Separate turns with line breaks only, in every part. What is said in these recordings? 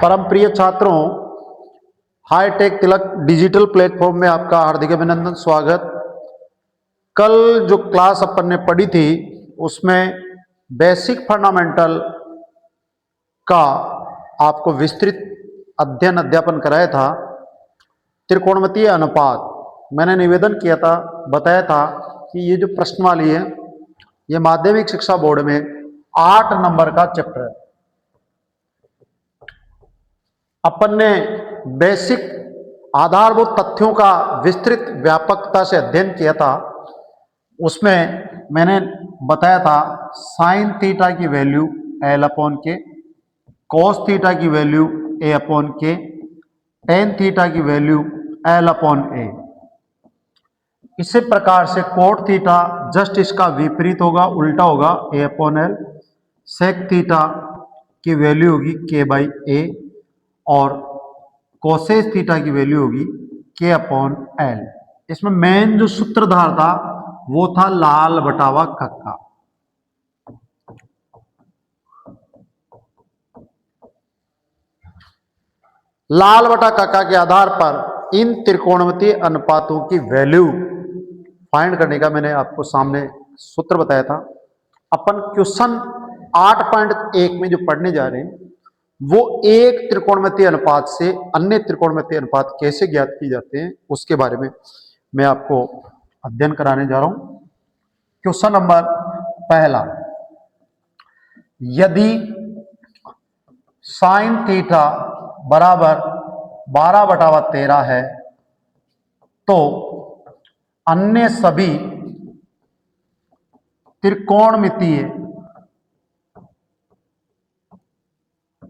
परम प्रिय छात्रों, हाईटेक तिलक डिजिटल प्लेटफॉर्म में आपका हार्दिक अभिनंदन, स्वागत। कल जो क्लास अपन ने पढ़ी थी उसमें बेसिक फंडामेंटल का आपको विस्तृत अध्यापन कराया था। त्रिकोणमितीय अनुपात मैंने निवेदन किया था, बताया था कि ये जो प्रश्नवाली है ये माध्यमिक शिक्षा बोर्ड में 8 नंबर का चैप्टर है। अपन ने बेसिक आधारभूत तथ्यों का विस्तृत व्यापकता से अध्ययन किया था। उसमें मैंने बताया था साइन थीटा की वैल्यू एल अपॉन के, कॉस थीटा की वैल्यू ए अपॉन के, टेन थीटा की वैल्यू एल अपॉन ए। इसी प्रकार से कोट थीटा जस्ट इसका विपरीत होगा, उल्टा होगा, ए अपॉन एल। सेक थीटा की वैल्यू होगी के बाई ए और कोसेस थीटा की वैल्यू होगी के अपॉन एल। इसमें मेन जो सूत्रधार था वो था लाल बटावा कक्का। लाल बटा कक्का के आधार पर इन त्रिकोणमितीय अनुपातों की वैल्यू फाइंड करने का मैंने आपको सामने सूत्र बताया था। अपन क्वेश्चन 8.1 में जो पढ़ने जा रहे हैं वो एक त्रिकोणमितीय अनुपात से अन्य त्रिकोणमितीय अनुपात कैसे ज्ञात किए जाते हैं उसके बारे में मैं आपको अध्ययन कराने जा रहा हूं। क्वेश्चन नंबर पहला, यदि साइन थीटा बराबर 12/13 है तो अन्य सभी त्रिकोणमितीय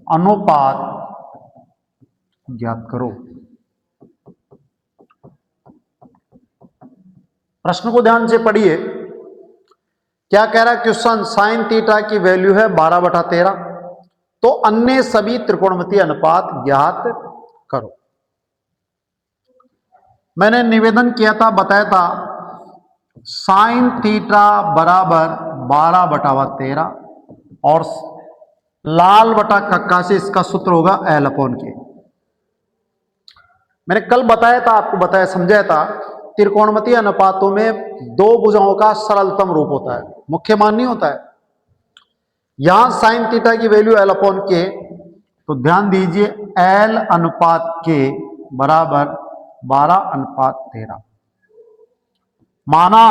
अनुपात ज्ञात करो। प्रश्न को ध्यान से पढ़िए। क्या कह रहा है क्वेश्चन? साइन थीटा की वैल्यू है 12/13, तो अन्य सभी त्रिकोणमितीय अनुपात ज्ञात करो। मैंने निवेदन किया था, बताया था साइन थीटा बराबर 12/13 और लाल बटा कक्का से इसका सूत्र होगा एल अपॉन के। मैंने कल बताया था, आपको बताया, समझाया था त्रिकोणमितीय अनुपातों में दो भुजाओं का सरलतम रूप होता है, मुख्य मान नहीं होता है। यहां साइन थीटा की वैल्यू एल अपॉन के, तो ध्यान दीजिए एल अनुपात के बराबर 12/13। माना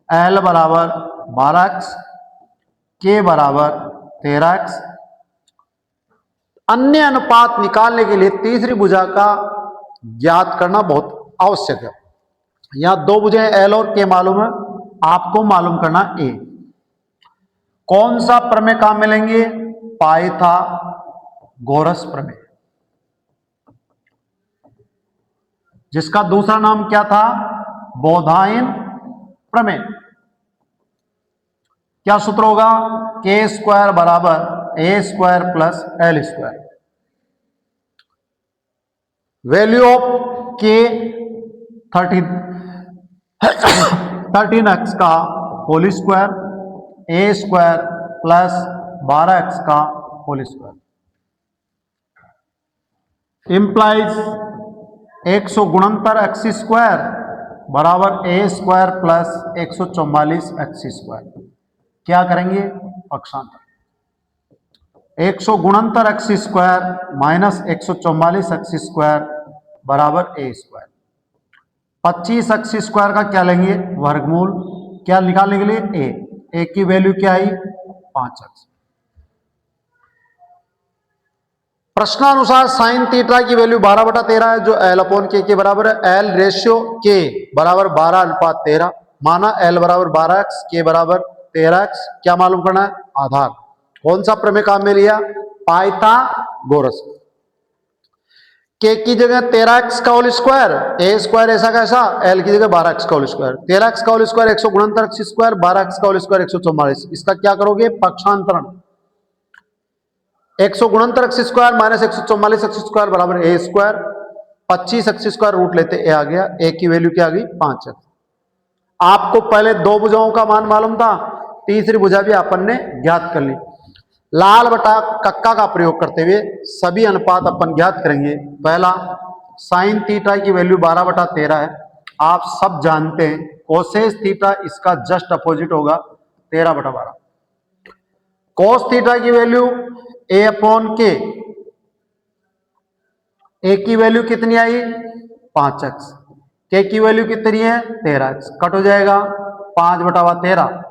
एल बराबर 12x, के बराबर 13x। अन्य अनुपात निकालने के लिए तीसरी भुजा का ज्ञात करना बहुत आवश्यक है। यहां दो भुजाएं एल और के मालूम है, आपको मालूम करना ए। कौन सा प्रमेय काम में लेंगे? पाइथागोरस प्रमेय, जिसका दूसरा नाम क्या था? बोधायन प्रमेय। क्या सूत्र होगा? के स्क्वायर बराबर A square plus L square. Value of K 13x का whole square, A square plus 12x का whole square implies 169 x square बराबर A square plus 144 x square. क्या करेंगे? पक्षांतर। 169 x square minus 144 x square बराबर A square. 25 x square का क्या लेंगे? वर्गमूल। क्या निकालने के लिए? ए की वैल्यू क्या आई? 5x। प्रश्नानुसार साइन थीटा की वैल्यू 12/13 है जो एल अपॉन के बराबर है। एल रेशियो के बराबर 12/13। माना एल बराबर 12x, के बराबर 13x। क्या मालूम करना है? आधार। कौन सा प्रमेय काम में लिया? पाइथागोरस। के की जगह 13x का होल स्क्वायर, ए स्क्वायर ऐसा कैसा, एल की जगह 12x का होल स्क्वायर। 13x का whole square 169 x square, 12x का होल स्क्वायर 144। इसका क्या करोगे? पक्षांतरण। 169 x square minus 144 x square बराबर A square. 25 x square root लेते ए आ गया, ए की वैल्यू क्या आ गई? 5x। आपको पहले दो भुजाओं का मान मालूम था, तीसरी भुजा भी अपन ने ज्ञात कर ली। लाल बटा कक्का का प्रयोग करते हुए सभी अनुपात अपन ज्ञात करेंगे। पहला, साइन थीटा की वैल्यू 12/13 है, आप सब जानते हैं। कोसेस थीटा इसका जस्ट अपोजिट होगा 13/12। कोस थीटा की वैल्यू a/k, ए की वैल्यू कितनी आई 5x, के की वैल्यू कितनी है 13x, कट हो जाएगा 5/13।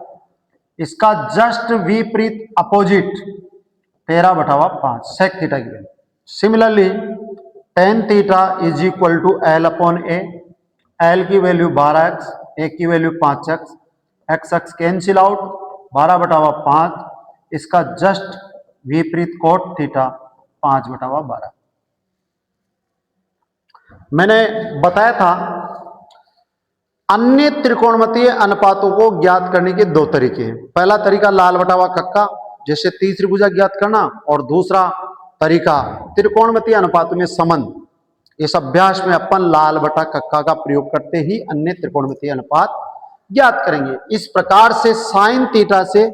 इसका जस्ट विपरीत अपोजिट 13/5 सेक थीटा की value. Similarly tan theta is equal to L/A, L की वैल्यू 12x, ए की value 5x, x cancel out 12/5, इसका जस्ट विपरीत कोट थीटा 5/12। मैंने बताया था अन्य त्रिकोणमितीय अनुपातों को ज्ञात करने के दो तरीके हैं। पहला तरीका लाल बटावा कक्का जैसे तीसरी भुजा ज्ञात करना, और दूसरा तरीका त्रिकोणमितीय अनुपातों में संबंध। इस अभ्यास में अपन लाल बटा कक्का का प्रयोग करते ही अन्य त्रिकोणमितीय अनुपात ज्ञात करेंगे। इस प्रकार से साइन थीटा से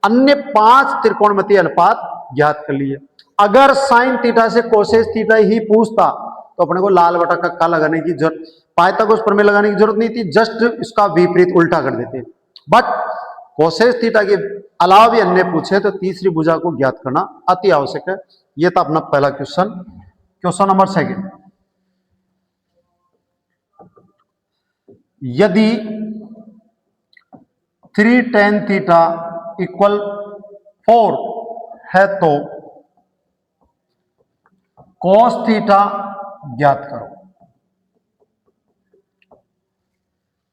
अन्य 5 त्रिकोणमितीय अनुपात ज्ञात कर लिए। अगर साइन थीटा से कोसेस थीटा ही पूछता तो अपने को लाल बटा कक्का लगाने की जरूरत, पाइथागोरस प्रमेय लगाने की जरूरत नहीं थी, जस्ट इसका विपरीत उल्टा कर देते। बट कोसेस थीटा के अलावा भी अन्य पूछे तो तीसरी भुजा को ज्ञात करना अति आवश्यक है। यह था अपना पहला क्वेश्चन। क्वेश्चन नंबर सेकंड, यदि 3 tan थीटा इक्वल 4 है तो cos थीटा ज्ञात करो।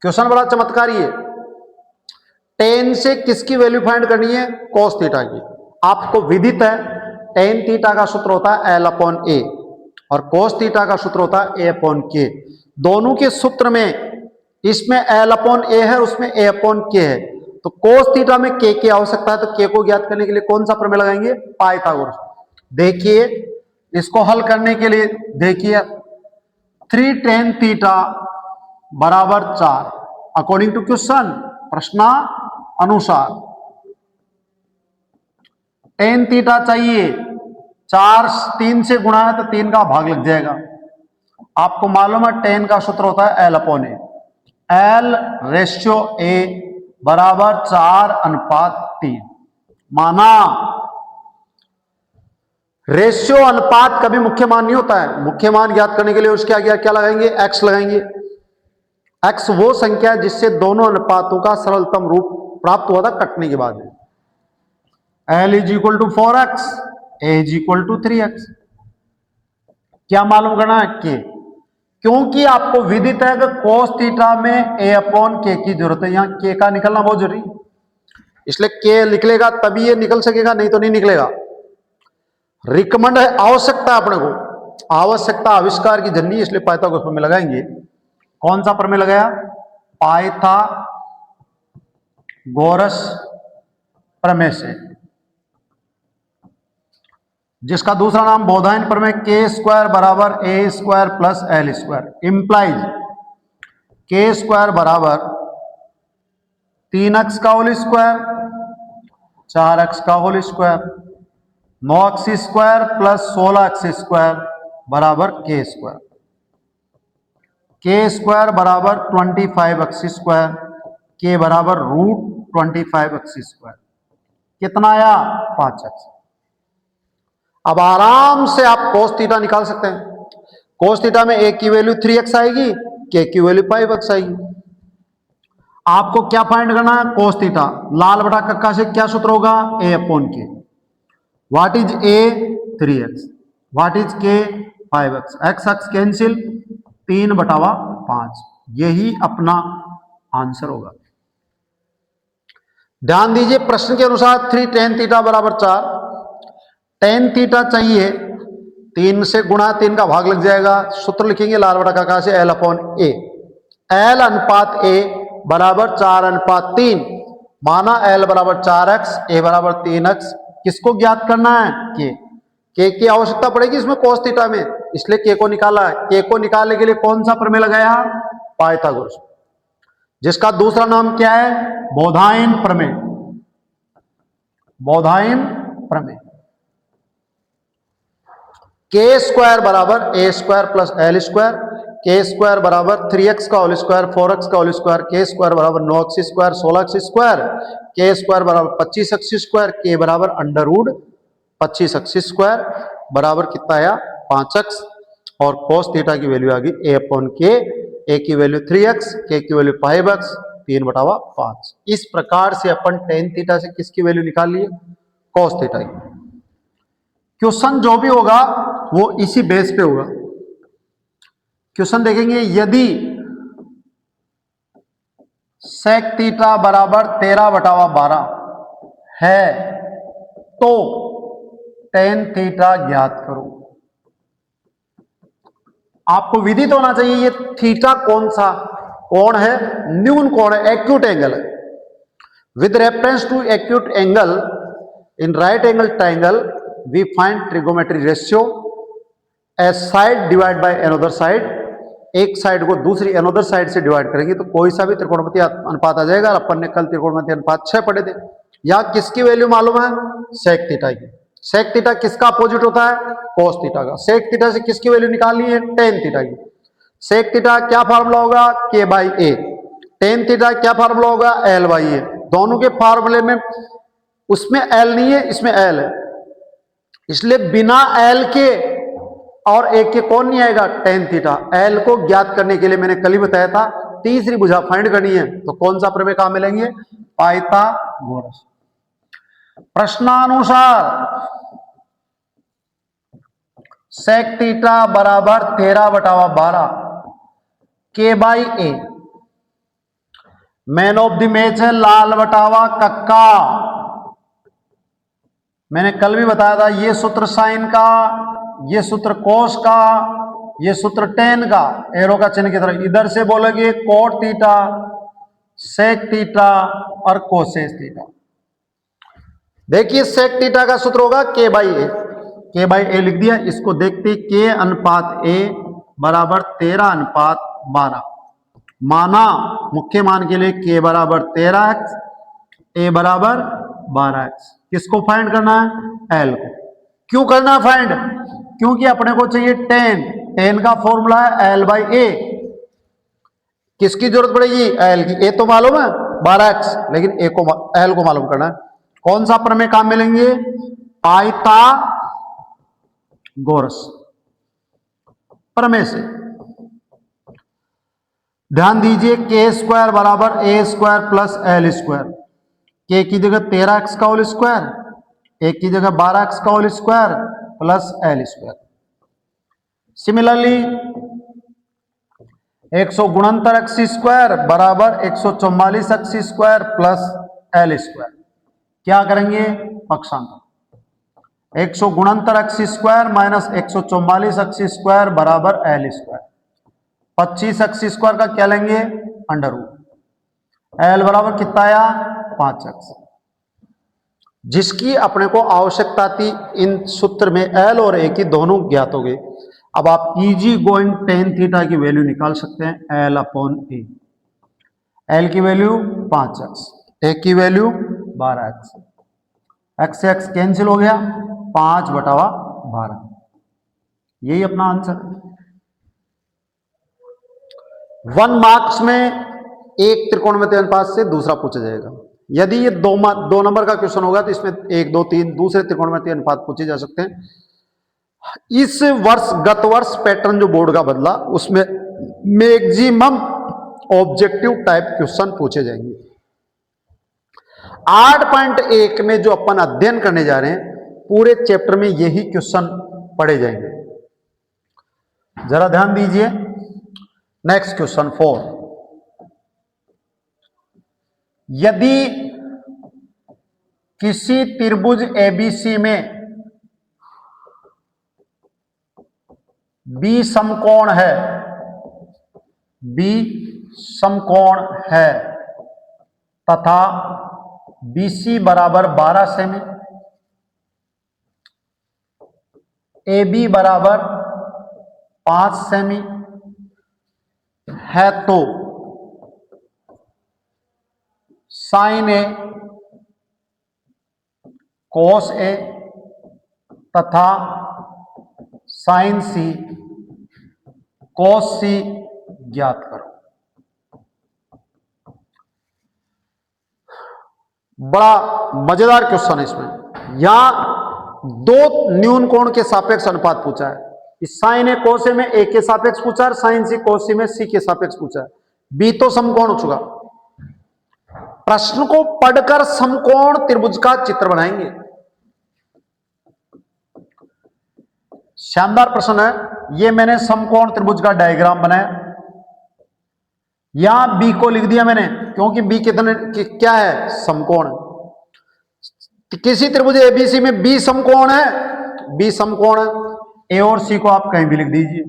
क्वेश्चन बड़ा चमत्कारी है। tan से किसकी वैल्यू फाइंड करनी है cos थीटा की। आपको विदित है tan थीटा का सूत्र होता है L/A और cos थीटा का सूत्र होता है A/K। दोनों के सूत्र में इसमें L/A है, उसमें A/K है, तो cos थीटा में k की आवश्यकता है, तो k को ज्ञात करने के लिए कौन सा प्रमेय लगाएंगे पाइथागोरस। देखिए इसको हल करने के लिए देखिए 3 tan थीटा बराबर 4 अकॉर्डिंग टू क्वेश्चन, प्रश्न अनुसार tan थीटा चाहिए, 4 3 से गुणा है तो 3 का भाग लग जाएगा। आपको मालूम है tan का सूत्र होता है L/A, L/A बराबर 4:3। माना रेशियो अनुपात कभी मुख्य मान नहीं होता है। मुख्य मान ज्ञात करने के लिए उसके आगे क्या लगाएंगे x लगाएंगे। x वो संख्या है जिससे दोनों अनुपातों का सरलतम रूप प्राप्त हुआ था कटने के बाद। L is equal to 4x, A is equal to 3x। क्या मालूम करना है k, क्योंकि आपको विदित है कि cos थीटा में A/K की जरूरत है। यहां k का निकलना बहुत जरूरी, इसलिए k निकलेगा तभी ये निकल सकेगा, नहीं तो नहीं निकलेगा। रिकमेंड है, आवश्यकता अपने को, आवश्यकता आविष्कार की जननी, इसलिए पाइथागोरस प्रमेय लगाएंगे। कौन सा प्रमेय लगाया पाइथागोरस प्रमेय से, जिसका दूसरा नाम बोधायन प्रमेय k² बराबर a² plus l² implies k² बराबर 3x का होल स्क्वायर 4x का whole square 9x² plus 16x² बराबर k²। k² बराबर 25x², k बराबर √25x²। कितना आया 5x। अब आराम से आप cos थीटा निकाल सकते हैं। cos थीटा में a की वैल्यू 3x आएगी, k की वैल्यू 5x आएगी। आपको क्या फाइंड करना है cos थीटा। लाल बटा कक्का से क्या सूत्र होगा A/K। What is a 3x, what is k 5x, x cancel 3/5, यही अपना आंसर होगा। ध्यान दीजिए प्रश्न के अनुसार 3 tan थीटा बराबर 4, tan थीटा चाहिए, 3 से गुणा 3 का भाग लग जाएगा। सूत्र लिखेंगे लाल बटा कक्का से L/A, L/A बराबर 4:3। माना L बराबर 4x, A बराबर 3x। किसको ज्ञात करना है k की आवश्यकता पड़ेगी इसमें cos थीटा में, इसलिए k को निकाला है। k को निकालने के लिए कौन सा प्रमेय लगाया पाइथागोरस, जिसका दूसरा नाम क्या है बोधायन प्रमेय। बोधायन प्रमेय। के स्क्वायर बराबर A square plus L square, के स्क्वायर बराबर 3x का होल स्क्वायर 4x का होल स्क्वायर, के स्क्वायर बराबर 9x स्क्वायर 16x स्क्वायर, के स्क्वायर बराबर 25x स्क्वायर, के बराबर अंडर रूट 25x स्क्वायर बराबर कितना आया 5x, और cos थीटा की वैल्यू आ गई a अपॉन के, a की वैल्यू 3x, k की वैल्यू 5x, 3/5। इस प्रकार से अपन tan थीटा से किसकी वैल्यू निकाल लिए, cos थीटा की। क्वेश्चन जो भी होगा वो इसी बेस पे होगा। क्वेश्चन देखेंगे, यदि sec थीटा बराबर 13/12 है तो tan थीटा ज्ञात करो। आपको विदित होना चाहिए ये थीटा कौन सा कोण है, न्यून कोण है, एक्यूट एंगल है। With reference to acute angle in right angle triangle we find trigonometry ratio as side divide by another side. एक साइड को दूसरी अनदर साइड से डिवाइड करेंगे तो कोई सा भी त्रिकोणमितीय अनुपात आ जाएगा। अपन ने कल त्रिकोणमितीय अनुपात 6 पढ़े थे। या किसकी वैल्यू मालूम है, सेक थीटा की। सेक थीटा किसका अपोजिट होता है, कोस थीटा का। सेक थीटा से किसकी वैल्यू निकालनी है, टेन थीटा की। सेक थीटा क्या फार्मूला होगा, के बाई ए। टेन थीटा क्या फार्मूला होगा, एल बाई ए। दोनों के फार्मूले में उसमें एल नहीं है, इसमें एल है, इसलिए बिना एल के और एक के कौन नहीं आएगा, टेन थीटा। एल को ज्ञात करने के लिए मैंने कल ही बताया था तीसरी भुजा फाइंड करनी है तो कौन सा प्रमेय काम मिलेंगे, पाइथागोरस। प्रश्नानुसार सेक थीटा बराबर 13/12 के by A. Man of the match है लाल बटावा कक्का। मैंने कल भी बताया था ये सूत्र साइन का, ये सूत्र कोस का, ये सूत्र टेन का, एरो का चिन्ह की तरह इधर से बोलोगे कोट थीटा, सेक थीटा और कोसेस थीटा। देखिए सेक थीटा का सूत्र होगा के बाई ए। के बाई ए लिख दिया। इसको देखते के अनुपात ए बराबर 13/12 माना। मुख्य मान के लिए के बराबर 13x, ए बराबर 12x। किसको फाइंड करना है, एल को। क्यों करना है फाइंड, क्योंकि अपने को चाहिए टेन। टेन का फॉर्मूला है एल बाई ए। किसकी जरूरत पड़ेगी, एल की। ए तो मालूम है 12x, लेकिन ए को एल को मालूम करना है। कौन सा प्रमेय काम मिलेंगे, पाइथागोरस प्रमेय से। ध्यान दीजिए के स्क्वायर बराबर A square plus L square. के की जगह 13x का होल स्क्वायर, ए की जगह 12x का whole square plus L square. Similarly 169x square बराबर 144x square plus L square. क्या करेंगे, पक्षांतर। 169x square minus 144x square बराबर एल स्क्वायर। 25x स्क्वायर का क्या लेंगे, अंडर रूट। एल बराबर कितना आया, 5x। जिसकी अपने को आवश्यकता थी, इन सूत्र में एल और ए की दोनों ज्ञात हो गए। अब आप इजी गोइंग टेन थीटा की वैल्यू निकाल सकते हैं, एल अपॉन ए। एल की वैल्यू 5x, ए की वैल्यू 12x। एक्स से एक्स कैंसिल हो गया, 5/12। यही अपना आंसर। 1 मार्क्स में एक त्रिकोणमितीय अनुपात से दूसरा पूछा जाएगा। यदि ये दो नंबर का क्वेश्चन होगा तो इसमें 1, 2, 3 दूसरे त्रिकोणमितीय अनुपात पूछे जा सकते हैं। इस वर्ष गत वर्ष पैटर्न जो बोर्ड का बदला उसमें मैक्सिमम ऑब्जेक्टिव टाइप क्वेश्चन पूछे जाएंगे। 8.1 में जो अपन अध्ययन करने जा रहे हैं पूरे चैप्टर में यही क्वेश्चन पढ़े जाएंगे। जरा ध्यान दीजिए। Next question 4। यदि किसी त्रिभुज एबीसी में बी समकोण है, बी समकोण है तथा बीसी बराबर 12 सेमी, AB बराबर 5 सेमी है तो साइन ए, कोस ए तथा साइन सी कॉस सी ज्ञात करो। बड़ा मजेदार क्वेश्चन है इसमें। यहां दो न्यून कोण के सापेक्ष अनुपात पूछा है। इस साइन ए कोस ए में ए के सापेक्ष पूछा है, साइन सी कोस सी में सी के सापेक्ष पूछा है। बी तो समकोण हो चुका। प्रश्न को पढ़कर समकोण त्रिभुज का चित्र बनाएंगे। शानदार प्रश्न है। ये मैंने समकोण त्रिभुज का डायग्राम बनाया। यहां बी को लिख दिया मैंने, क्योंकि बी कितने क्या है? समकोण। किसी त्रिभुज एबीसी में बी समकोण है, बी समकोण है। ए और सी को आप कहीं भी लिख दीजिए।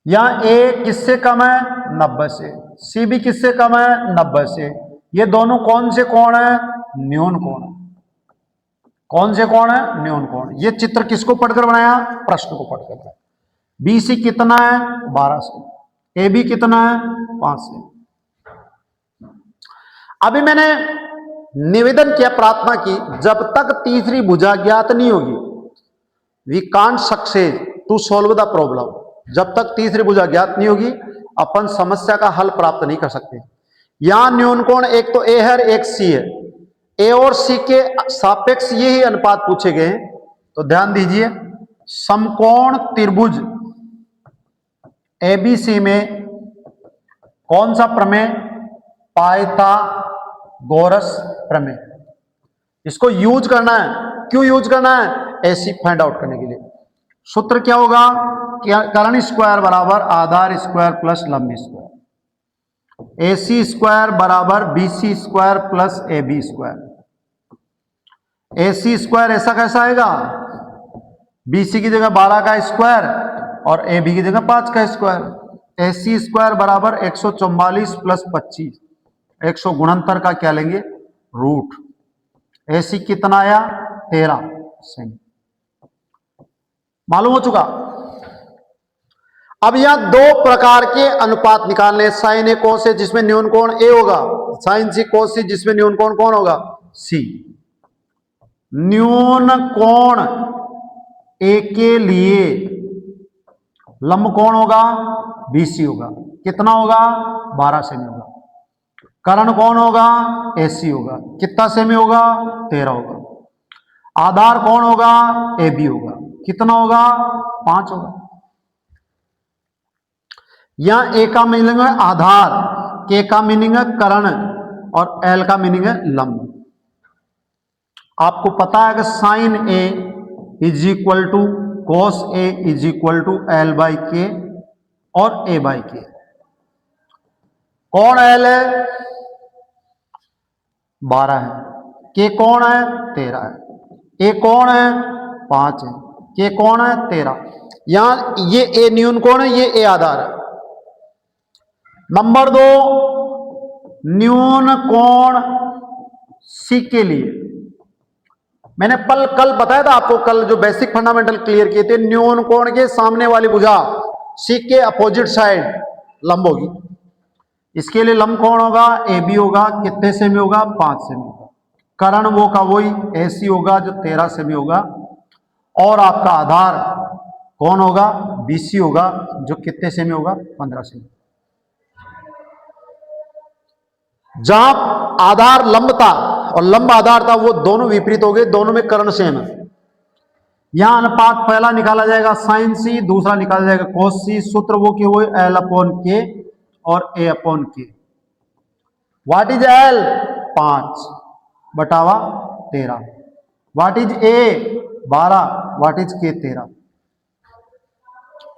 यहां ए किससे कम है? 90 से। सी भी किससे कम है? 90 से। ये दोनों कौन से कोण है? न्यून कोण। कौन से कोण है? न्यून कोण। ये चित्र किसको पढ़कर बनाया? प्रश्न को पढ़कर बनाया। बी सी कितना है? 12 से। ए बी कितना है? 5 से। अभी मैंने निवेदन किया, प्रार्थना की, जब तक तीसरी भुजा ज्ञात नहीं होगी we can't success to solve the problem. जब तक तीसरी भुजा ज्ञात नहीं होगी अपन समस्या का हल प्राप्त नहीं कर सकते। यहां न्यून कोण एक तो ए है, एक सी है। ए और सी के सापेक्ष यही अनुपात पूछे गए हैं, तो ध्यान दीजिए। समकोण त्रिभुज एबीसी में कौन सा प्रमेय? पाइथागोरस प्रमेय। इसको यूज करना है। क्यों यूज करना है? ऐसी फाइंड आउट करने के लिए। सूत्र क्या होगा? कर्ण स्क्वायर बराबर आधार स्क्वायर प्लस लंब स्क्वायर। AC स्क्वायर बराबर BC square plus AB square. AC square ऐसा कैसा आएगा? BC की जगह 12 का स्क्वायर और AB की जगह 5 का स्क्वायर। AC स्क्वायर बराबर 144 प्लस 25। 100 गुणनतर का क्या लेंगे? रूट। AC कितना आया? 13 सेमी। मालूम हो चुका। अब यहां दो प्रकार के अनुपात निकालने। साइन ए कोस ए जिसमें न्यून कोण ए होगा, साइन सी कोस सी जिसमें न्यून कोण कौन होगा? सी। न्यून कोण ए के लिए लंब कोण होगा? बीसी होगा। कितना होगा? 12 सेमी होगा। कर्ण कोण होगा? एसी होगा। कितना सेमी होगा? 13 होगा। आधार कौन होगा? ए बी होगा। कितना होगा? 5 होगा। यहां ए का मीनिंग है आधार, के का मीनिंग है कर्ण और एल का मीनिंग है लंब। आपको पता है कि sine A is equal to cos A is equal to L by K और ए बाई के। कौन एल है? 12 है। के कौन है? 13 है। ए कौन है? 5 है। के कौन है? 13। यहां ये ए न्यून कौन है? ये ए आधार है। नंबर 2, न्यून कोण सी के लिए मैंने कल बताया था आपको, कल जो बेसिक फंडामेंटल क्लियर किए थे। न्यून कोण के सामने वाली भुजा सी के अपोजिट साइड लंब होगी। इसके लिए लंब कौन होगा? ए बी होगा। कितने सेमी होगा? 5 सेमी होगा। कर्ण वो का वही ए सी होगा जो 13 सेमी होगा। और आपका आधार कौन होगा? बी सी होगा जो कितने सेमी होगा? 15 सेमी। जहां आधार लंब था और लंब आधार था वो दोनों विपरीत हो गए, दोनों में कर्ण सेम है। यहां अनुपात पहला निकाला जाएगा साइन सी, दूसरा निकाला जाएगा कोस सी। सूत्र वो के वो एल अपॉन के और ए अपॉन के। What is L? 5 बटावा 13। What is a? 12। What is के? 13।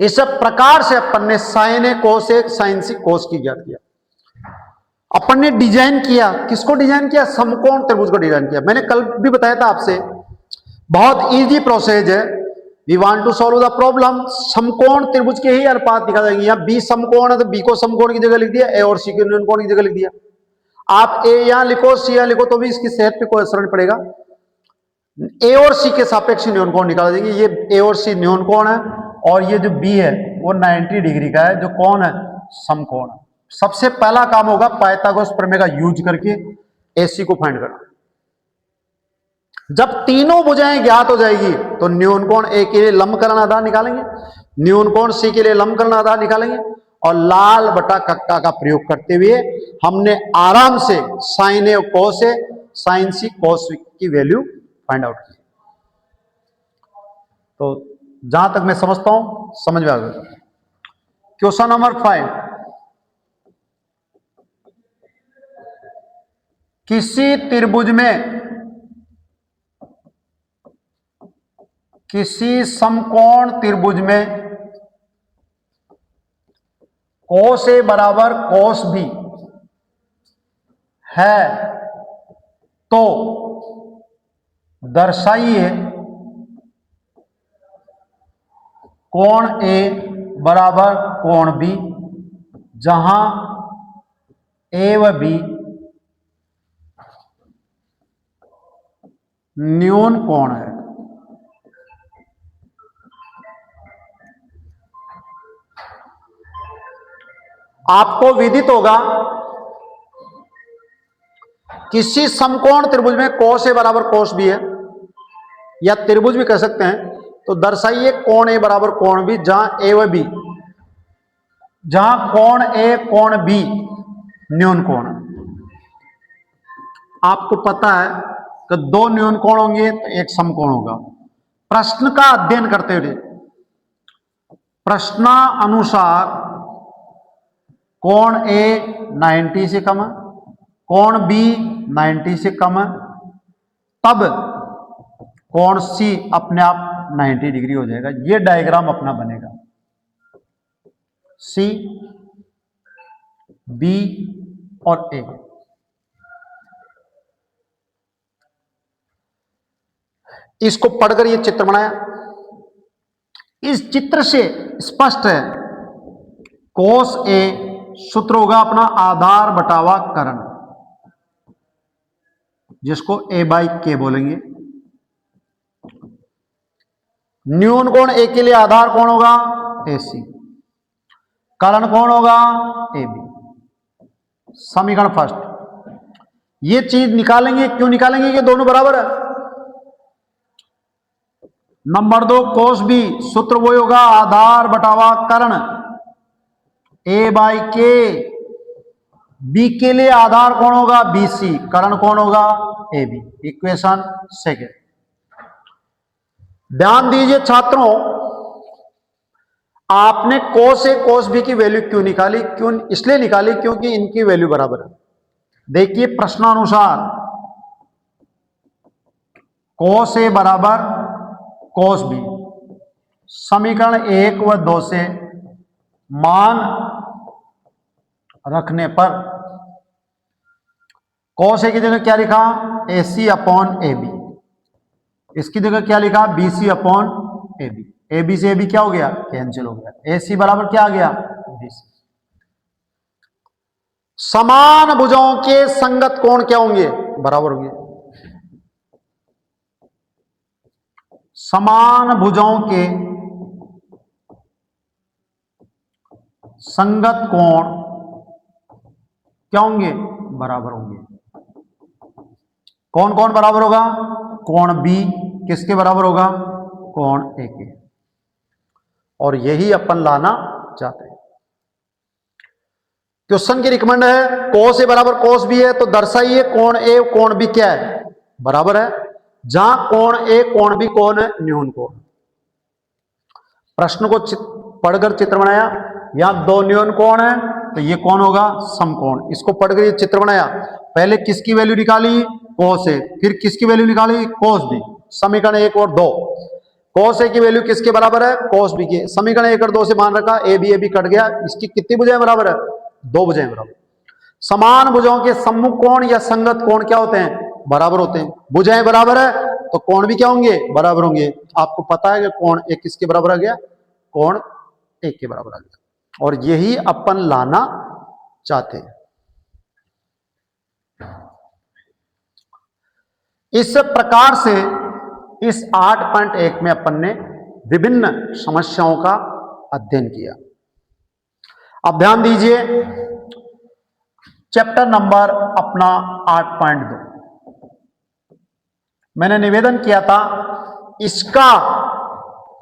इस प्रकार से अपन ने साइन ए कोस ए साइन सी कोस की ज्ञात किया। अपन ने डिजाइन किया। किसको डिजाइन किया? समकोण त्रिभुज को डिजाइन किया। मैंने कल भी बताया था आपसे, बहुत इजी प्रोसेस है। We want to solve the problem. समकोण त्रिभुज के ही अनुपात निकाल जाएंगे। यहां बी समकोण है तो बी को समकोण की जगह लिख दिया, ए और सी को न्यून कोण की जगह लिख दिया। आप ए यहां लिखो, सी यहां लिखो तो भी इसकी सेहत पे कोई असर नहीं पड़ेगा। ए और सी के सापेक्ष न्यून कोण निकाल देंगे। ये ए और सी न्यून कोण है और ये जो बी है वो 90 डिग्री का है, जो कौन है? समकोण। सबसे पहला काम होगा पाइथागोरस प्रमेय का यूज करके एसी को फाइंड करना। जब तीनों भुजाएं ज्ञात हो जाएगी तो न्यूनकोण ए के लिए लंबकरण आधार निकालेंगे, न्यूनकोण सी के लिए लंबकरण आधार निकालेंगे, और लाल बटा कक्का का प्रयोग करते हुए हमने आराम से साइन ए और कोस ए, साइन सी कोस की वैल्यू फाइंड आउट की। तो जहां तक मैं समझता हूं समझ में आ गया। क्वेश्चन नंबर 5, किसी त्रिभुज में किसी समकोण त्रिभुज में कोस ए बराबर कोस बी है तो दर्शाइए कोण ए बराबर कोण बी जहां ए व बी न्यून कोण है। आपको विदित होगा किसी समकोण त्रिभुज में कोस ए बराबर कोस बी है, या त्रिभुज भी कह सकते हैं, तो दर्शाइए कोण ए बराबर कोण बी जहां ए व बी, जहां कोण ए कोण बी न्यून कोण। आपको पता है कि दो न्यून कोण होंगे तो एक समकोण होगा। प्रश्न का अध्ययन करते हुए प्रश्नानुसार कोण ए 90 से कम है, कोण बी 90 से कम है, तब कोण सी अपने आप 90 डिग्री हो जाएगा। ये डायग्राम अपना बनेगा सी, बी और ए। इसको पढ़कर ये चित्र बनाया। इस चित्र से स्पष्ट है कोस ए सूत्र होगा अपना आधार बटावा करण, जिसको ए बाई के बोलेंगे। न्यून कोण ए के लिए आधार कौन होगा? ए सी। करण कौन होगा? A B. समीकरण फर्स्ट, ये चीज निकालेंगे। क्यों निकालेंगे? कि दोनों बराबर है। नंबर 2 कोस बी, सूत्र वही होगा आधार बटावा करण, ए बाई के। बी के लिए आधार कौन होगा? B C. करण कौन होगा? A B. Equation second. ध्यान दीजिए छात्रों, आपने कोस ए कोस बी की वैल्यू क्यों निकाली? क्यों इसलिए निकाली क्योंकि इनकी वैल्यू बराबर है। देखिए प्रश्नानुसार कोस ए बराबर कोस बी, समीकरण 1 व 2 से मान रखने पर कोस ए की जगह क्या लिखा? A C upon A B. इसकी जगह क्या लिखा? B C upon A B. A B से ए बी क्या हो गया? कैंसिल हो गया। ए सी बराबर क्या आ गया? B C. समान भुजाओं के संगत कोण क्या होंगे? बराबर होंगे। समान भुजाओं के संगत कोण क्या होंगे? बराबर होंगे। कौन कौन बराबर होगा? कोण बी किसके बराबर होगा? कोण ए के। और यही अपन लाना चाहते हैं। क्वेश्चन की रिकमेंड है कोस ए बराबर कोस बी है तो दर्शाइए कोण ए कोण बी क्या है? बराबर है। जहां कोण ए कोण बी कौन है? न्यून कोण। प्रश्न को पढ़कर चित्र बनाया। यहां दो न्यून कोण है तो ये कौन होगा? समकोण। इसको पढ़कर ये चित्र बनाया। पहले किसकी वैल्यू निकाली? कोस ए। फिर किसकी वैल्यू निकाली? Cos B. समीकरण 1 और 2। कोस ए की वैल्यू किसके बराबर है? कोस बी के। समीकरण 1 और 2 से मान रखा, ए बी कट गया। इसकी कितनी भुजाएं बराबर है? 2 भुजाएं बराबर। समान भुजाओं के सम्मुख कोण या संगत कोण क्या होते हैं? बराबर होते हैं। भुजाएं बराबर है तो कोण भी क्या होंगे? बराबर होंगे। आपको पता है कि कोण ए किसके बराबर आ गया? कोण ए के बराबर आ गया। और यही अपन लाना चाहते हैं। इस प्रकार से इस 8.1 में अपन ने विभिन्न समस्याओं का अध्ययन किया। अब ध्यान दीजिए चैप्टर नंबर अपना 8.2 मैंने निवेदन किया था, इसका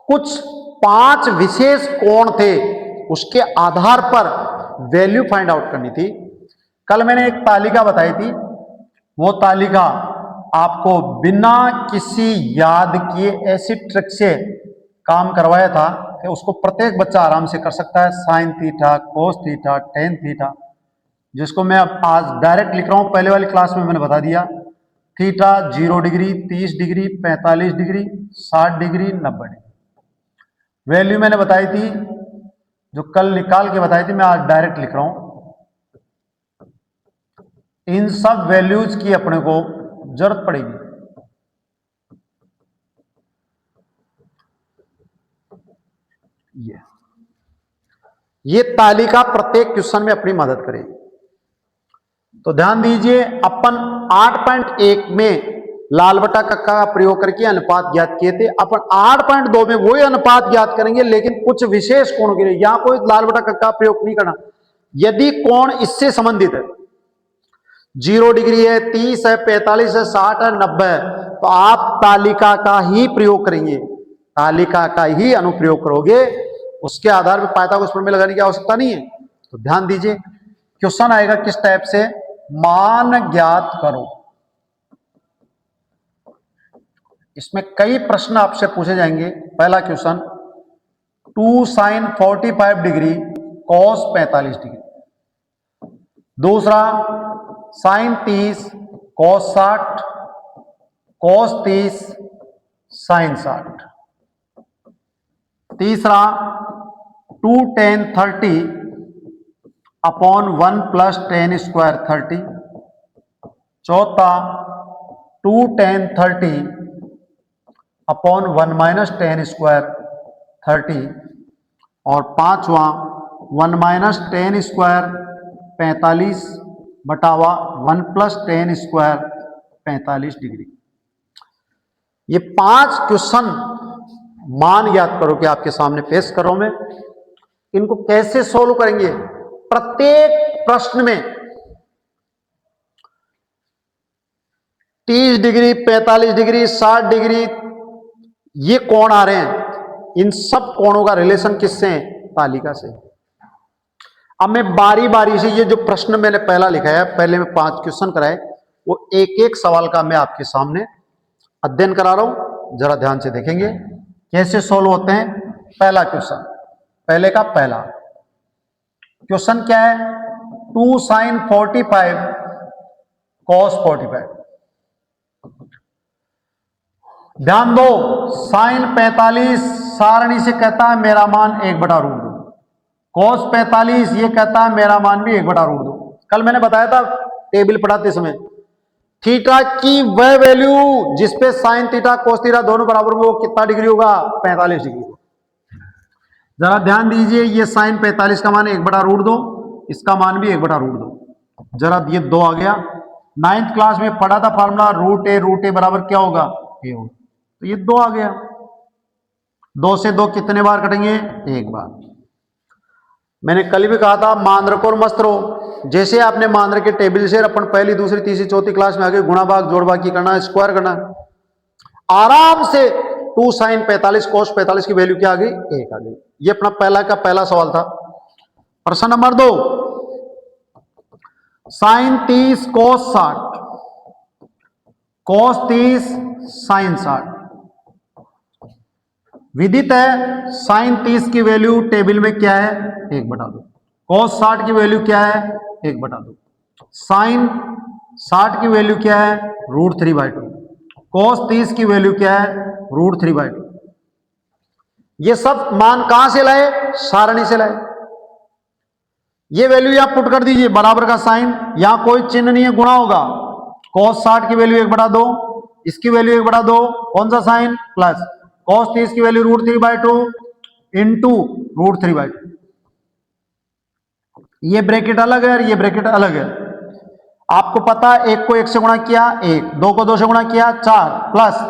कुछ 5 विशेष कोण थे, उसके आधार पर वैल्यू फाइंड आउट करनी थी। कल मैंने एक तालिका बताई थी, वो तालिका आपको बिना किसी याद किए ऐसी ट्रिक से काम करवाया था कि उसको प्रत्येक बच्चा आराम से कर सकता है। Sine theta, cos theta, tan theta, जिसको मैं अब आज डायरेक्ट लिख रहा हूं, पहले वाली क्लास में मैंने बता दिया। Theta 0 degree, 30 degree, 45 degree, 60 degree, 90 degree. Value मैंने बताई थी, जो कल निकाल के बताई थी, मैं आज डायरेक्ट लिख रहा हूं। इन सब वैल्यूज की अपने को जरूरत पड़ेगी। ये तालिका प्रत्येक क्वेश्चन में अपनी मदद करेगी। तो ध्यान दीजिए, अपन 8.1 में लाल बटा कक्का का प्रयोग करके अनुपात ज्ञात किए थे। अपन 8.2 में वही अनुपात ज्ञात करेंगे, लेकिन कुछ विशेष कोण के लिए। यहां कोई लाल बटा कक्का प्रयोग नहीं करना। यदि कोण इससे संबंधित है, 0 डिग्री है, 30 है, 45 है, 60 है, 90 है, तो आप तालिका का ही प्रयोग करेंगे, तालिका का ही अनुप्रयोग करोगे। उसके आधार पर पाइथागोरस प्रमेय लगाने की आवश्यकता नहीं है। तो ध्यान दीजिए, क्वेश्चन आएगा किस टाइप से, मान ज्ञात करो। इसमें कई प्रश्न आपसे पूछे जाएंगे। पहला question, 2 sin 45 degree cos 45 degree. दूसरा, sin 30 cos 60 cos 30 sin 60। तीसरा, 2 tan 30 upon 1 plus tan square 30। चौथा, 2 tan 30 upon 1 minus tan square 30। और पांचवा, 1 minus tan square 45 बटावा 1 plus tan square 45 degree. ये 5 क्वेश्चन मान ज्ञात करो कि आपके सामने पेश करो मैं। इनको कैसे सोल्व करेंगे? प्रत्येक प्रश्न में 30 डिग्री, 45 डिग्री, 60 डिग्री, ये कोण आ रहे हैं। इन सब कोणों का रिलेशन किससे है? तालिका से। अब मैं बारी बारी से, ये जो प्रश्न मैंने पहला लिखा है, पहले में 5 क्वेश्चन कराए, वो एक एक सवाल का मैं आपके सामने अध्ययन करा रहा हूं। जरा ध्यान से देखेंगे कैसे सोल्व होते हैं। पहला क्वेश्चन, पहले का पहला क्वेश्चन क्या है? 2 sin 45 cos 45। ध्यान दो, साइन 45 सारणी से कहता है मेरा मान 1/√2। cos 45 ये कहता है मेरा मान भी 1/√2। कल मैंने बताया था टेबल पढ़ाते समय, थीटा की वह वैल्यू जिसपे साइन थीटा कोस थीटा दोनों बराबर में, वो कितना डिग्री होगा? 45 डिग्री। जरा ध्यान दीजिए, ये साइन 45 का मान 1/√2, इसका मान भी 1/√2। जरा ये 2 आ गया। 9th क्लास में पढ़ा था फार्मूला, √a बराबर क्या होगा? a होगा। तो ये 2 आ गया। 2 से 2 कितने बार कटेंगे? एक बार। मैंने कल भी कहा था मान रखो और मस्त रहो। जैसे आपने मान रखे टेबल से, अपन पहली, दूसरी, तीसरी, चौथी क्लास में आगे गुणा भाग जोड़ भाग की करना, स्क्वायर करना, आराम से 2 sin 45 cos 45 की वैल्यू क्या आ गई? 1 आ गई। ये अपना पहला का पहला सवाल था। प्रश्न number 2, sin 30 cos 60 cos 30 sin 60। विदित है साइन 30 की वैल्यू टेबल में क्या है? 1/2। cos 60 की वैल्यू क्या है? 1/2। साइन 60 की वैल्यू क्या है? √3/2। cos 30 की वैल्यू क्या है? √3/2। ये सब मान कहां से लाए? सारणी से लाए। ये वैल्यू यहां पुट कर दीजिए, बराबर का साइन, यहां कोई चिन्ह नहीं है, गुणा होगा। cos 60 की वैल्यू 1/2, इसकी वैल्यू 1/2, कौन सा साइन? प्लस। cos 30 की वैल्यू √3/2 इंटू √3/2। ये ब्रैकेट अलग है और ये ब्रैकेट अलग है। आपको पता है, 1 को 1 से गुणा किया 1, 2 को 2 से गुणा किया 4, प्लस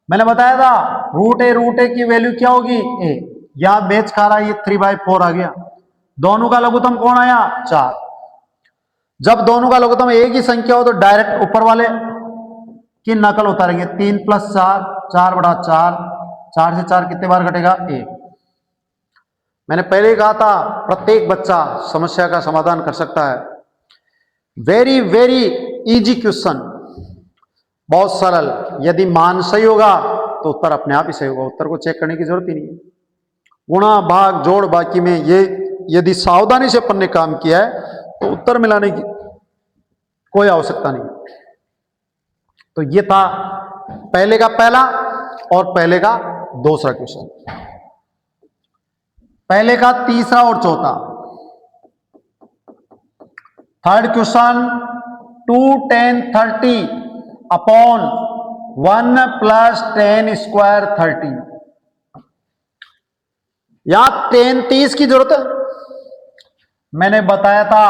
मैंने बताया था √a की वैल्यू क्या होगी? a। यहां बेच खा रहा है, ये 3/4 आ गया। दोनों का लघुत्तम कौन आया? 4। जब दोनों का लघुत्तम एक ही संख्या हो तो डायरेक्ट ऊपर वाले की नकल उतारेंगे। 3 + 4, 4/4, 4 से 4 कितने बार कटेगा? 1। मैंने पहले ही कहा था प्रत्येक बच्चा समस्या का समाधान कर सकता है। वेरी वेरी इजी क्वेश्चन, बहुत सरल। यदि मान सही होगा तो उत्तर अपने आप ही सही होगा, उत्तर को चेक करने की जरूरत ही नहीं है। गुणा भाग जोड़ बाकी में ये यदि सावधानी से अपन ने काम किया है तो उत्तर मिलाने की कोई आवश्यकता नहीं। तो ये था पहले का पहला और पहले का दूसरा क्वेश्चन। पहले का तीसरा और चौथा, third question, 2 tan 30 upon 1 + tan square 30। यहां tan 30 की जरूरत है। मैंने बताया था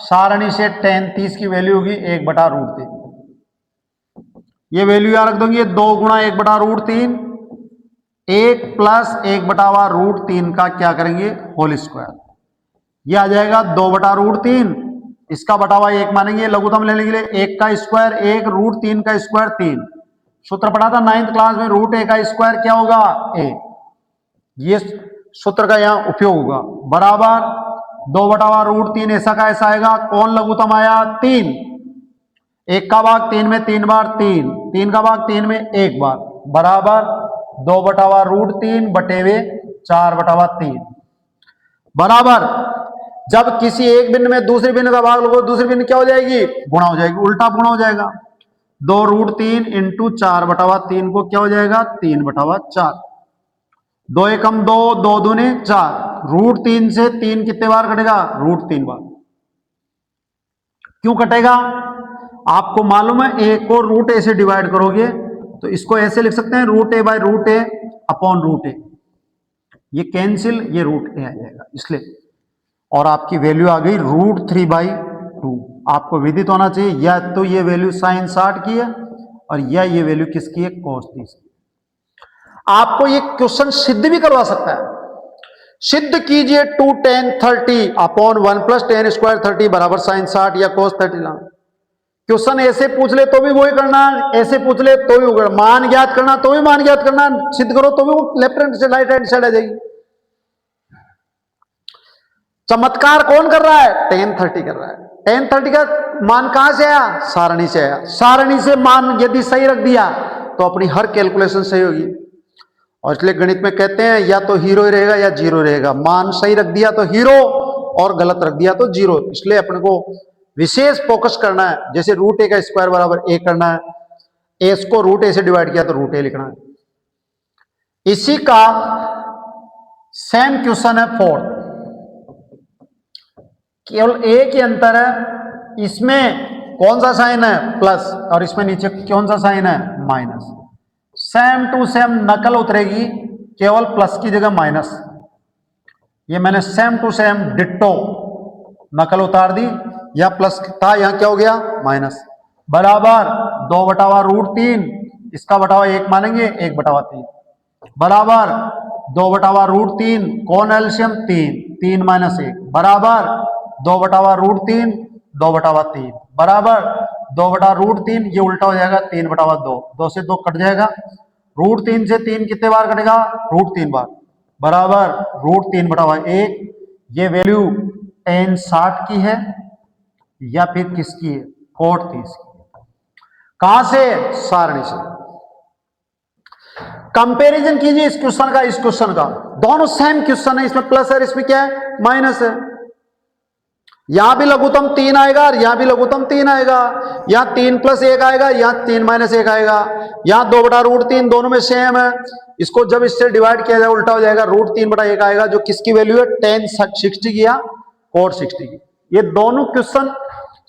सारणी से tan 30 की वैल्यू होगी 1/√3। ये वैल्यू यहां रख दूंगी, 2 × 1/√3, 1 + 1/√3 का क्या करेंगे? Whole square. ये आ जाएगा 2/√3, इसका बटा हुआ 1 मानेंगे लघुत्तम लेने के लिए। 1 का स्क्वायर 1, √3 का स्क्वायर 3। सूत्र पढ़ा था 9th क्लास में, √a का स्क्वायर क्या होगा? a। ये सूत्र का यहां उपयोग होगा। बराबर 2/√3 ऐसा का ऐसा आएगा। कौन लघुत्तम आया? 3। 1 का भाग 3 में 3 बार 3, 3 का भाग 3 में 1 बार, बराबर 2/√3 बटे हुए 4/3। बराबर जब किसी एक बिंदु में दूसरे बिंदु का भाग लोगे, दूसरी बिंदु क्या हो जाएगी? गुणा हो जाएगी, उल्टा गुणा हो जाएगा। 2√3 × 4/3 को क्या हो जाएगा? 3/4। 2 एकम 2, 2 दूने 4। √3 से 3 कितने बार कटेगा? √3 बार। क्यों कटेगा? आपको मालूम है a को √a से डिवाइड करोगे तो इसको ऐसे लिख सकते हैं, √a/√a अपॉन √a। ये कैंसिल, ये √a आ जाएगा इसलिए। और आपकी वैल्यू आ गई √3/2। आपको विदित होना चाहिए या तो ये वैल्यू sin 60 की है और या ये वैल्यू किसकी है? cos 30 की। आपको ये क्वेश्चन सिद्ध भी करवा सकता है। सिद्ध कीजिए 2 tan 30 अपॉन 1 + tan स्क्वायर 30 बराबर sin 60 या cos 30 लाना। क्वेश्चन ऐसे पूछ ले तो भी वही करना, ऐसे पूछ ले तो भी वो करना। मान ज्ञात करना तो भी मान ज्ञात करना, सिद्ध करो तो भी वो लेफ्ट हैंड से राइट हैंड साइड आ जाएगी। चमत्कार कौन कर रहा है? tan 30 कर रहा है। tan 30 का मान कहां से आया? सारणी से आया। सारणी से मान यदि सही रख दिया तो अपनी हर कैलकुलेशन सही होगी। और इसलिए गणित में कहते हैं या तो हीरो ही रहेगा या जीरो रहेगा। मान सही रख दिया तो हीरो और गलत रख दिया तो जीरो। इसलिए अपने को विशेष फोकस करना है। जैसे √a का स्क्वायर बराबर a करना है, a को √a से डिवाइड किया तो √a लिखना है। इसी का सेम क्वेश्चन है 4th। केवल एक ही अंतर है, इसमें कौन सा साइन है? प्लस, और इसमें नीचे कौन सा साइन है? माइनस। सेम टू सेम नकल उतरेगी, केवल प्लस की जगह माइनस। ये मैंने सेम टू सेम डिट्टो नकल उतार दी। या प्लस था, यहां क्या हो गया? माइनस। बराबर 2/√3, इसका बटावा 1 मानेंगे, 1/3 बराबर 2/√3। कौन एलसीएम? 3, 3 - 1 बराबर 2/√3, 2/3 बराबर 2/√3। ये उल्टा हो जाएगा 3/2, 2 से 2 कट जाएगा। √3 से 3 कितने बार कटेगा? √3 बार, बराबर √3/1। ये वैल्यू tan 60 की है या फिर किसकी है? cot 30 की। कहां से? सारणी से। कंपैरिजन कीजिए इस क्वेश्चन का, इस क्वेश्चन का। दोनों सेम क्वेश्चन है, इसमें प्लस है, इसमें क्या है? माइनस है। यहां भी लघुत्तम 3 आएगा और यहां भी लघुत्तम 3 आएगा। यहां 3 + 1 आएगा, यहां 3 - 1 आएगा। यहां 2/√3 दोनों में सेम है। इसको जब इससे डिवाइड किया जाए उल्टा हो जाएगा, √3/1 आएगा, जो किसकी वैल्यू है? tan 60 की या cot 60 की। ये दोनों क्वेश्चन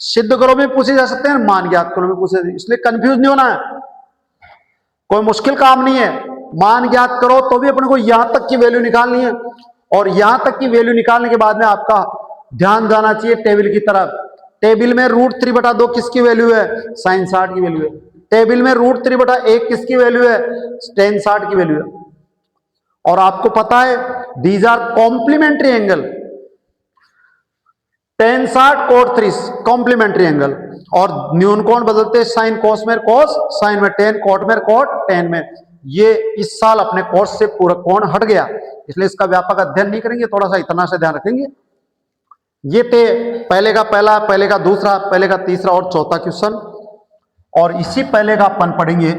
सिद्ध करो में पूछे जा सकते हैं, मान ज्ञात करो में पूछे, इसलिए कंफ्यूज नहीं होना है। कोई मुश्किल काम नहीं है। मान ज्ञात करो तो भी अपने को यहां तक की वैल्यू निकालनी है, और यहां तक की वैल्यू निकालने के बाद में आपका ध्यान जाना चाहिए टेबल की तरफ। टेबल में √3/2 किसकी वैल्यू है? sin 60 की वैल्यू है। टेबल में √3/1 किसकी वैल्यू है? tan 60 की वैल्यू है। और आपको पता है these are complementary angle. Tan 60 cot 30 complementary angle, और न्यून कोण बदलते साइन कोस में कोस, साइन में टेन, कोट में कोट, टेन में। ये इस साल अपने कोर्स से पूरा कोण हट गया, इसलिए इसका व्यापक अध्ययन नहीं करेंगे, थोड़ा सा इतना से ध्यान रखेंगे। ये थे पहले का पहला, पहले का दूसरा, पहले का तीसरा और चौथा क्वेश्चन, और इसी पहले का अपन पढ़ेंगे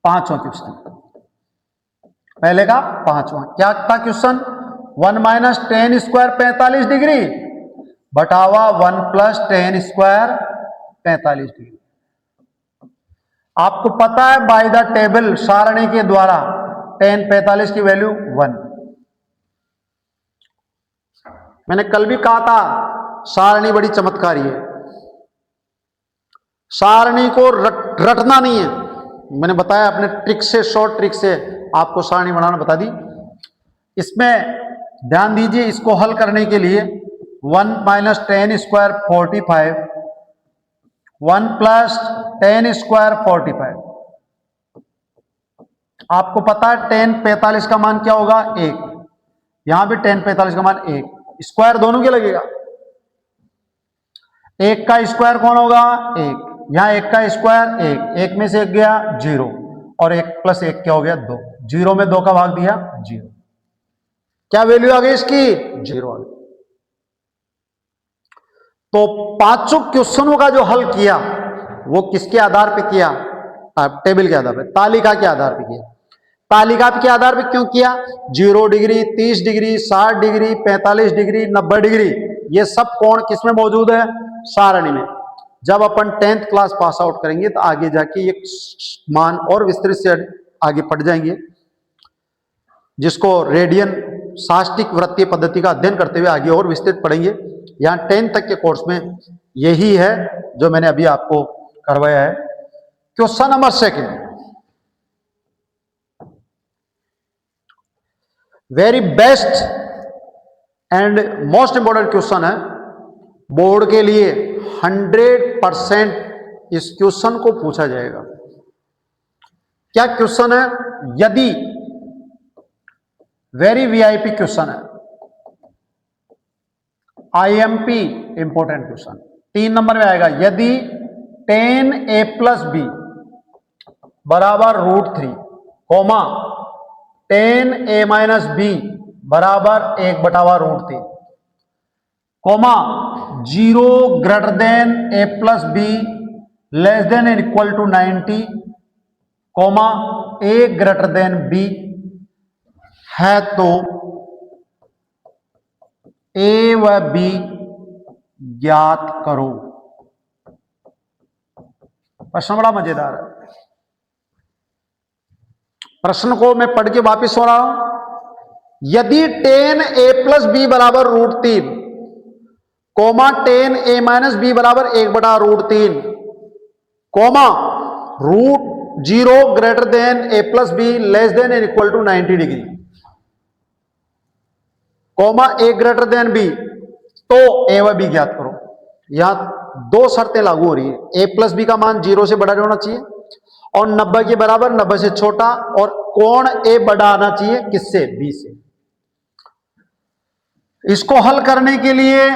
पांचवा क्वेश्चन। पहले का पांचवा क्या था question? 1 minus ten square 45 degree बटावा 1 प्लस टेन स्क्वायर 45 डिग्री। आपको पता है बाय द टेबल सारणी के द्वारा टेन 45 की वैल्यू 1। मैंने कल भी कहा था सारणी बड़ी चमत्कारी है, सारणी को रटना नहीं है। मैंने बताया अपने ट्रिक से, शॉर्ट ट्रिक से आपको सारणी बनाना बता दी। इसमें ध्यान दीजिए, इसको हल करने के लिए 1 minus ten square 45, 1 plus ten square 45। आपको पता है टेन 45 का मान क्या होगा? 1। यहां भी टेन 45 का मान 1, स्क्वायर दोनों के लगेगा। 1 का स्क्वायर कौन होगा? 1। यहां 1 का स्क्वायर 1, 1 में से 1 गया 0, और 1 प्लस 1 क्या हो गया? 2। 0 में 2 का भाग दिया 0। क्या वैल्यू आ गई इसकी? 0 आ गई। तो पांचों क्वेश्चनों का जो हल किया वो किसके आधार पे किया? टेबल के आधार पे, तालिका के आधार पे किया। तालिका के आधार पे क्यों किया? 0 degree, 30 degree, 60 degree, 45 degree, 90 degree, ये सब कोण किसमें मौजूद है? सारणी में। जब अपन 10th क्लास पास आउट करेंगे तो आगे जाके ये मान और विस्तृत से आगे पढ़ जाएंगे, जिसको रेडियन साष्टिक वृत्तीय पद्धति का अध्ययन करते हुए आगे और विस्तृत पढ़ेंगे। यहां 10th तक के कोर्स में यही है जो मैंने अभी आपको करवाया है। Question number 2, very best and most important question है बोर्ड के लिए। 100% इस क्वेश्चन को पूछा जाएगा। क्या क्वेश्चन है? यदि वेरी वीआईपी क्वेश्चन है, आईएमपी इंपॉर्टेंट क्वेश्चन, 3 नंबर में आएगा। यदि 10a प्लस बी बराबर √3, कोमा 10a माइनस बी बराबर 1/√3, comma 0 greater than a plus B less than and equal to 90, comma a greater than b है तो a व b ज्ञात करो। प्रश्न बड़ा मजेदार है। प्रश्न को मैं पढ़ के वापिस हो रहा हूं। यदि 10a प्लस बी बराबर √3, कोमा 10a माइनस बी बराबर 1/√3, comma √0 greater than a plus B less than and equal to 90 degree, comma a greater than b, तो a व b ज्ञात करो। यहां 2 शर्तें लागू हो रही है। a प्लस बी का मान 0 से बड़ा होना चाहिए, और 90 के बराबर, 90 से छोटा, और कोण a बड़ा आना चाहिए किससे? b से। इसको हल करने के लिए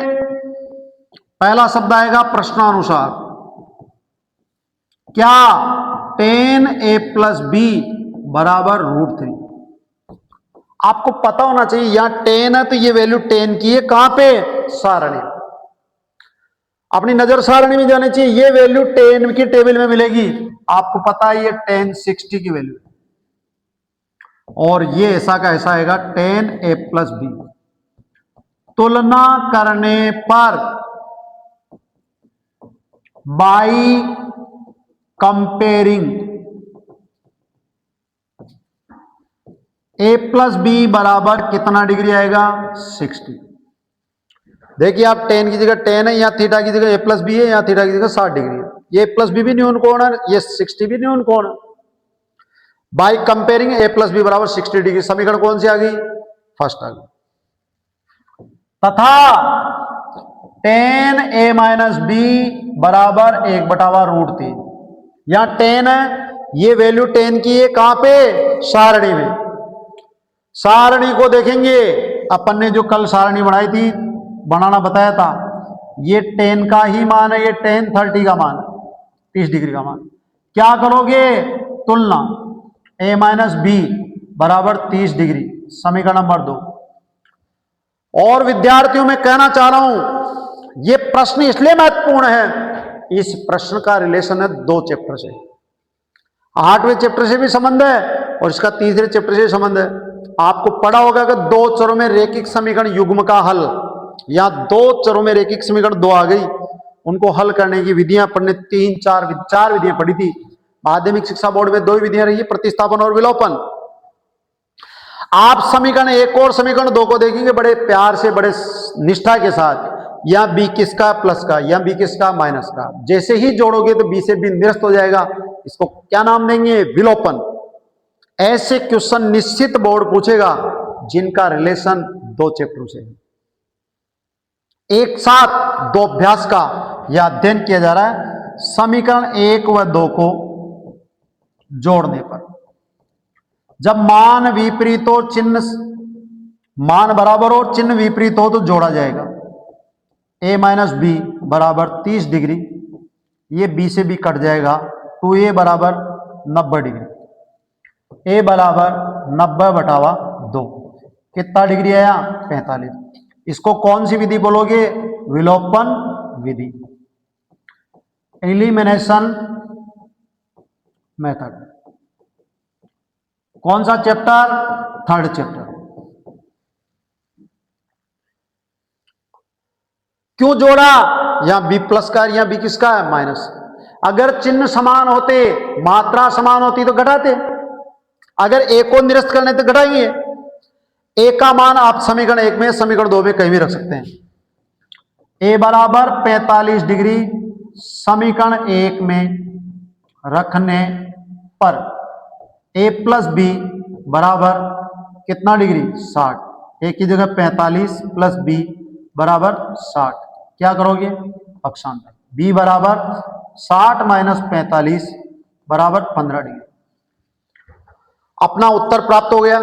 पहला शब्द आएगा प्रश्नानुसार। क्या 10a प्लस बी बराबर √3? आपको पता होना चाहिए यहां 10 है तो ये वैल्यू 10 की है। कहां पे? सारणी। अपनी नजर सारणी में जानी चाहिए, ये वैल्यू 10 की टेबल में मिलेगी। आपको पता है ये 10 60 की वैल्यू है, और ये ऐसा का ऐसा आएगा 10a प्लस बी। तुलना करने पर by comparing a plus B बराबर कितना डिग्री आएगा? 60। देखिए आप 10 की जगह 10 है, यहां थीटा की जगह a प्लस बी है, यहां थीटा की जगह 60 डिग्री है। ये प्लस बी भी न्यून कोण है, ये 60 भी न्यून कोण है। By comparing a plus B बराबर 60 डिग्री। समीकरण कौन सी आ गई? फर्स्ट आ गई। तथा 10a माइनस बी बराबर 1/√3। यहां 10 है, ये वैल्यू 10 की है। कहां पे? सारणी में। सारणी को देखेंगे, अपन ने जो कल सारणी बनाई थी बनाना बताया था। ये tan का ही मान है, ये tan 30 का मान, 30 डिग्री का मान। क्या करोगे? तुलना a माइनस बी बराबर 30 डिग्री, समीकरण नंबर 2। और विद्यार्थियों में कहना चाह रहा हूं, ये प्रश्न इसलिए महत्वपूर्ण है, इस प्रश्न का रिलेशन है 2 चैप्टर से। 8वें चैप्टर से भी संबंध है और इसका 3रे चैप्टर से संबंध है। आपको पढ़ा होगा कि 2 चरों में रेखिक समीकरण युग्म का हल, या 2 चरों में रेखिक समीकरण 2 आ गई, उनको हल करने की विधियां पढ़ने 4 विधियां पढ़ी थी। माध्यमिक शिक्षा बोर्ड में 2 विधियां रही है, प्रतिस्थापन और विलोपन। आप समीकरण 1 और समीकरण 2 को देखेंगे बड़े प्यार से, बड़े निष्ठा के साथ, या बी किसका प्लस का, या बी किसका माइनस का। जैसे ही जोड़ोगे तो बी से बी निरस्त हो जाएगा। इसको क्या नाम देंगे? विलोपन। ऐसे क्वेश्चन निश्चित बोर्ड पूछेगा जिनका रिलेशन 2 चैप्टरों से है। एक साथ 2 अभ्यास का यह अध्ययन किया जा रहा है। समीकरण 1 व 2 को जोड़ने पर जब मान विपरीत हो, चिन्ह मान बराबर हो, चिन्ह विपरीत हो, तो जोड़ा जाएगा। a माइनस बी बराबर 30 डिग्री, ये b से b कट जाएगा, 2a बराबर 90 डिग्री, a बराबर 90/2। कितना डिग्री आया? 45। इसको कौन सी विधि बोलोगे? विलोपन विधि, एलिमिनेशन मेथड। कौन सा चैप्टर? 3rd chapter. क्यों जोड़ा? या बी प्लस का, या बी किसका है? माइनस। अगर चिन्ह समान होते, मात्रा समान होती तो घटाते। अगर ए को निरस्त करने तो घटाएंगे। ए का मान आप समीकरण 1 में, समीकरण 2 में कहीं भी रख सकते हैं। ए बराबर 45 डिग्री समीकरण 1 में रखने पर ए प्लस बी बराबर कितना डिग्री? 60। ए की जगह 45 प्लस बी बराबर 60। क्या करोगे? पक्षांतर। बी बराबर 60 माइनस 45 बराबर 15 डिग्री। अपना उत्तर प्राप्त हो गया।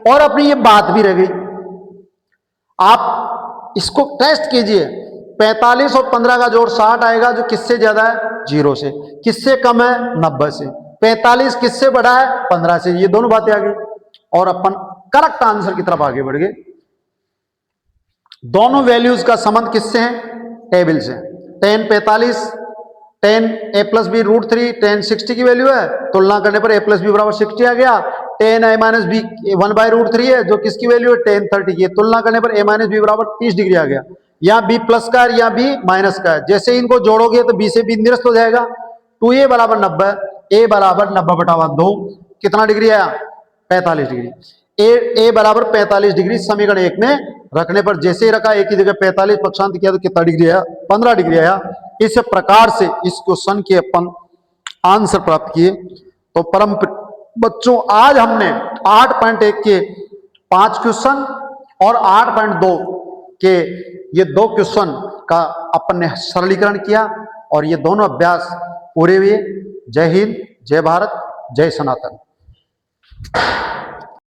और अपनी ये बात भी रह गई, आप इसको टेस्ट कीजिए। 45 और 15 का जोड़ 60 आएगा, जो किससे ज्यादा है? 0 से। किससे कम है? 90 से। 45 किससे बड़ा है? 15 से। ये दोनों बातें आ गई और अपन करेक्ट आंसर की तरफ आगे बढ़ गए। दोनों वैल्यूज का संबंध किससे है? टेबल से। tan 45, tan a plus B √3, tan 60 की वैल्यू है, तुलना करने पर a प्लस बी बराबर 60 आ गया। tan a माइनस बी 1/√3 है, जो किसकी वैल्यू है? tan 30 की। तुलना करने पर a माइनस बी बराबर 30 डिग्री आ गया। या b प्लस का है या b माइनस का है, जैसे इनको जोड़ोगे तो b से b निरस्त हो जाएगा। 2a बराबर 90, a बराबर 90/2। कितना डिग्री आया? 45 डिग्री। ए बराबर 45 डिग्री समीकरण 1 में रखने पर जैसे ही रखा, एक की जगह 45 पक्षांतर किया तो कितना डिग्री आया? 15 डिग्री आया। इस प्रकार से इस क्वेश्चन के अपन आंसर प्राप्त किए। तो परम बच्चों, आज हमने 8.1 के 5 क्वेश्चन और 8.2 के ये 2 क्वेश्चन का अपन ने सरलीकरण किया और ये दोनों अभ्यास पूरे हुए। जय हिंद, जय भारत, जय सनातन।